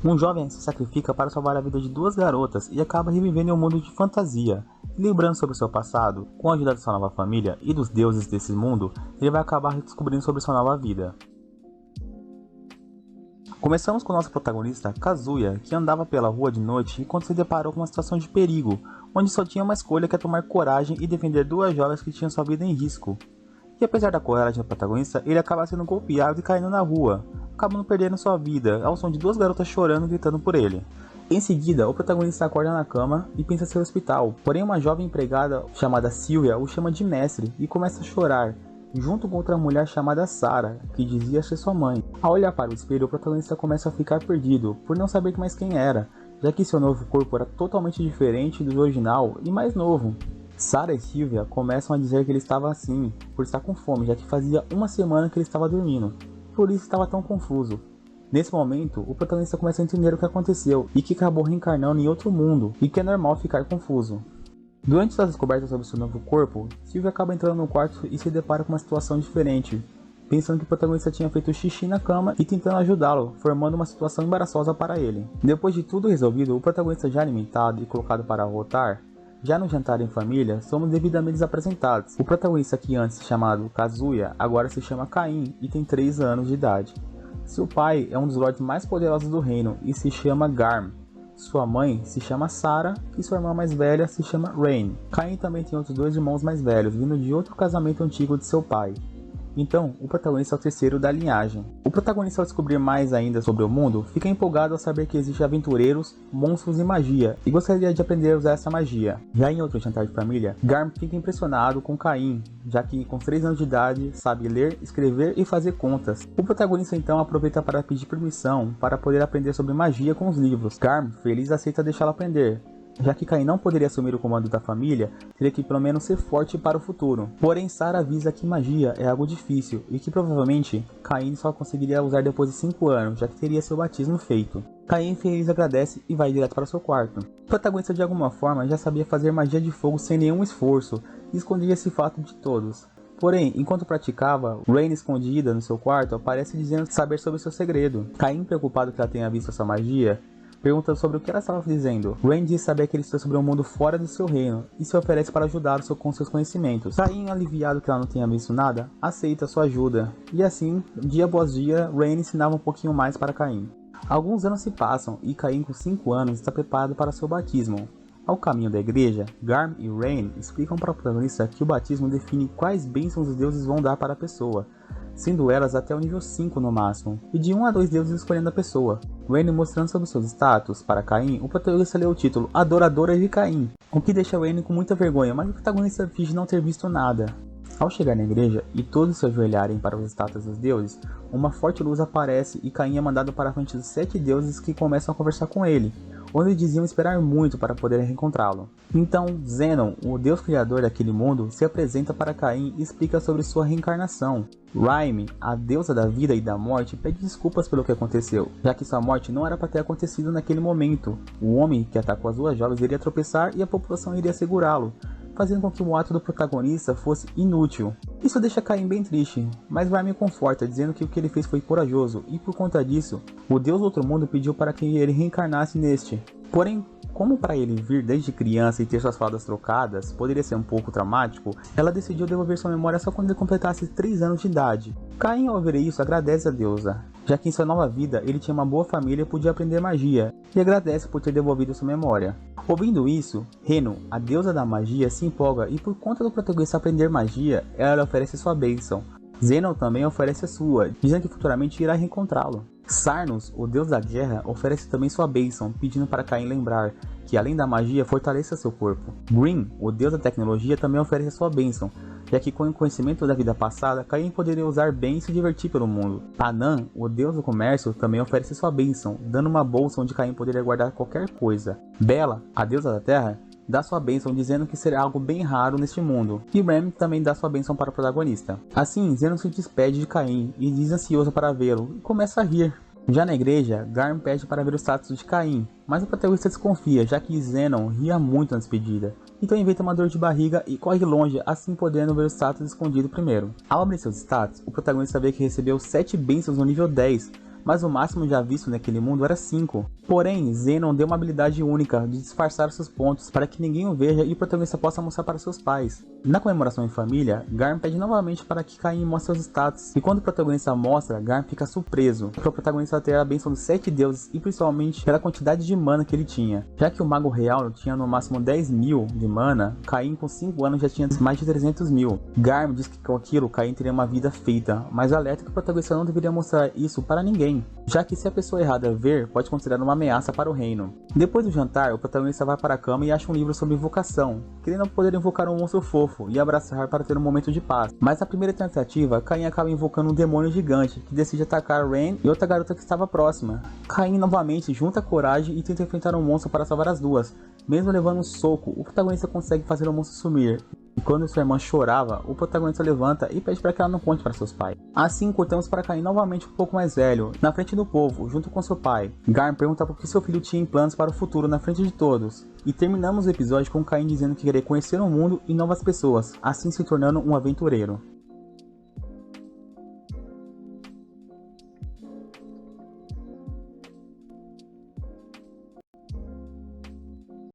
Um jovem se sacrifica para salvar a vida de duas garotas e acaba revivendo em um mundo de fantasia. Lembrando sobre seu passado, com a ajuda de sua nova família e dos deuses desse mundo, ele vai acabar descobrindo sobre sua nova vida. Começamos com nosso protagonista, Kazuya, que andava pela rua de noite enquanto se deparou com uma situação de perigo, onde só tinha uma escolha que é tomar coragem e defender duas jovens que tinham sua vida em risco. E apesar da coragem do protagonista, ele acaba sendo golpeado e caindo na rua, acabando perdendo sua vida, ao som de duas garotas chorando e gritando por ele. Em seguida, o protagonista acorda na cama e pensa ser hospital, porém uma jovem empregada chamada Sylvia o chama de mestre e começa a chorar, junto com outra mulher chamada Sarah, que dizia ser sua mãe. Ao olhar para o espelho, o protagonista começa a ficar perdido, por não saber mais quem era, já que seu novo corpo era totalmente diferente do original e mais novo. Sarah e Sylvia começam a dizer que ele estava assim, por estar com fome, já que fazia uma semana que ele estava dormindo, por isso estava tão confuso. Nesse momento, o protagonista começa a entender o que aconteceu e que acabou reencarnando em outro mundo, e que é normal ficar confuso. Durante suas descobertas sobre seu novo corpo, Sylvia acaba entrando no quarto e se depara com uma situação diferente, pensando que o protagonista tinha feito xixi na cama e tentando ajudá-lo, formando uma situação embaraçosa para ele. Depois de tudo resolvido, o protagonista já alimentado e colocado para rotar, já no jantar em família, somos devidamente apresentados. O protagonista, que antes chamado Kazuya, agora se chama Cain e tem 3 anos de idade. Seu pai é um dos lords mais poderosos do reino e se chama Garm. Sua mãe se chama Sarah e sua irmã mais velha se chama Rain. Cain também tem outros 2 irmãos mais velhos, vindo de outro casamento antigo de seu pai. Então, o protagonista é o terceiro da linhagem. O protagonista, ao descobrir mais ainda sobre o mundo, fica empolgado ao saber que existem aventureiros, monstros e magia, e gostaria de aprender a usar essa magia. Já em outro jantar de família, Garm fica impressionado com Cain, já que com 3 anos de idade sabe ler, escrever e fazer contas. O protagonista então aproveita para pedir permissão para poder aprender sobre magia com os livros. Garm, feliz, aceita deixá-lo aprender, já que Cain não poderia assumir o comando da família, teria que pelo menos ser forte para o futuro. Porém, Sarah avisa que magia é algo difícil e que provavelmente Cain só conseguiria usar depois de 5 anos, já que teria seu batismo feito. Cain feliz agradece e vai direto para seu quarto. O protagonista de alguma forma já sabia fazer magia de fogo sem nenhum esforço e escondia esse fato de todos. Porém, enquanto praticava, Rain, escondida no seu quarto, aparece dizendo saber sobre seu segredo. Cain, preocupado que ela tenha visto essa magia, pergunta sobre o que ela estava dizendo. Rain diz saber que ele está sobre um mundo fora do seu reino e se oferece para ajudá-lo com seus conhecimentos. Cain, aliviado que ela não tenha visto nada, aceita sua ajuda. E assim, dia após dia, Rain ensinava um pouquinho mais para Cain. Alguns anos se passam e Cain, com 5 anos, está preparado para seu batismo. Ao caminho da igreja, Garm e Rain explicam para o protagonista que o batismo define quais bênçãos os deuses vão dar para a pessoa, sendo elas até o nível 5 no máximo, e de 1 a 2 deuses escolhendo a pessoa. Rain mostrando sobre seus status para Cain, o protagonista lê o título Adoradora de Cain, o que deixa Rain com muita vergonha, mas o protagonista finge não ter visto nada. Ao chegar na igreja e todos se ajoelharem para os estátuas dos deuses, uma forte luz aparece e Cain é mandado para a frente dos 7 deuses, que começam a conversar com ele, onde diziam esperar muito para poder reencontrá-lo. Então, Zenon, o deus criador daquele mundo, se apresenta para Cain e explica sobre sua reencarnação. Raime, a deusa da vida e da morte, pede desculpas pelo que aconteceu, já que sua morte não era para ter acontecido naquele momento. O homem que atacou as 2 jovens iria tropeçar e a população iria segurá-lo, fazendo com que o ato do protagonista fosse inútil. Isso deixa Cain bem triste, mas Raime conforta, dizendo que o que ele fez foi corajoso, e por conta disso, o deus do outro mundo pediu para que ele reencarnasse neste. Porém, como para ele vir desde criança e ter suas falas trocadas poderia ser um pouco traumático, ela decidiu devolver sua memória só quando ele completasse 3 anos de idade. Cain, ao ver isso, agradece a deusa, já que em sua nova vida ele tinha uma boa família e podia aprender magia, e agradece por ter devolvido sua memória. Ouvindo isso, Reno, a deusa da magia, se empolga e, por conta do protagonista aprender magia, ela lhe oferece sua bênção. Zenon também oferece a sua, dizendo que futuramente irá reencontrá-lo. Sarnos, o deus da guerra, oferece também sua bênção, pedindo para Cain lembrar que, além da magia, fortaleça seu corpo. Green, o deus da tecnologia, também oferece sua bênção, já que com o conhecimento da vida passada, Cain poderia usar bem e se divertir pelo mundo. Panan, o deus do comércio, também oferece sua bênção, dando uma bolsa onde Cain poderia guardar qualquer coisa. Bela, a deusa da terra, dá sua bênção, dizendo que será algo bem raro neste mundo, e Ram também dá sua bênção para o protagonista. Assim, Zenon se despede de Cain e diz ansioso para vê-lo, e começa a rir. Já na igreja, Garm pede para ver o status de Cain, mas o protagonista desconfia, já que Zenon ria muito na despedida. Então inventa uma dor de barriga e corre longe, assim podendo ver o status escondido primeiro. Ao abrir seus status, o protagonista vê que recebeu 7 bênçãos no nível 10, mas o máximo já visto naquele mundo era 5. Porém, Zenon deu uma habilidade única de disfarçar seus pontos para que ninguém o veja e o protagonista possa mostrar para seus pais. Na comemoração em família, Garm pede novamente para que Caim mostre seus status, e quando o protagonista mostra, Garm fica surpreso, para o protagonista ter a bênção dos 7 deuses e principalmente pela quantidade de mana que ele tinha. Já que o mago real tinha no máximo 10.000 de mana, Caim com 5 anos já tinha mais de 300.000. Garm diz que com aquilo Caim teria uma vida feita, mas alerta que o protagonista não deveria mostrar isso para ninguém, já que se a pessoa errada ver, pode considerar uma ameaça para o reino. Depois do jantar, o protagonista vai para a cama e acha um livro sobre invocação, querendo poder invocar um monstro fofo e abraçar para ter um momento de paz. Mas na primeira tentativa, Caim acaba invocando um demônio gigante que decide atacar Ren e outra garota que estava próxima. Caim novamente junta coragem e tenta enfrentar um monstro para salvar as duas. Mesmo levando um soco, o protagonista consegue fazer o monstro sumir. E quando sua irmã chorava, o protagonista levanta e pede para que ela não conte para seus pais. Assim, cortamos para Caim novamente um pouco mais velho, na frente do povo, junto com seu pai. Garm pergunta por que seu filho tinha planos para o futuro na frente de todos. E terminamos o episódio com Caim dizendo que queria conhecer o mundo e novas pessoas, assim se tornando um aventureiro.